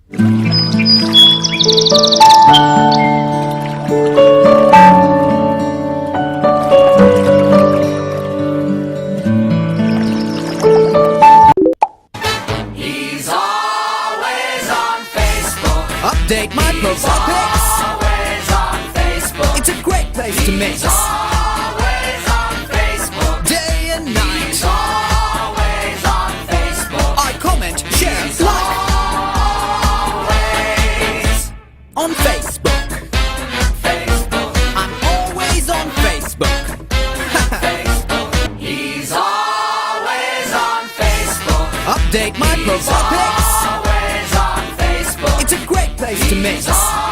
He's always on Facebook. Update my profile pics. Always on Facebook. It's a great place to mix. Always on Facebook. Day and night. He's always on Facebook. I comment, share, like Always on Facebook. Facebook. I'm always on Facebook. Facebook. He's always on Facebook. Update my profile pics. Always on Facebook. It's a great place to mix.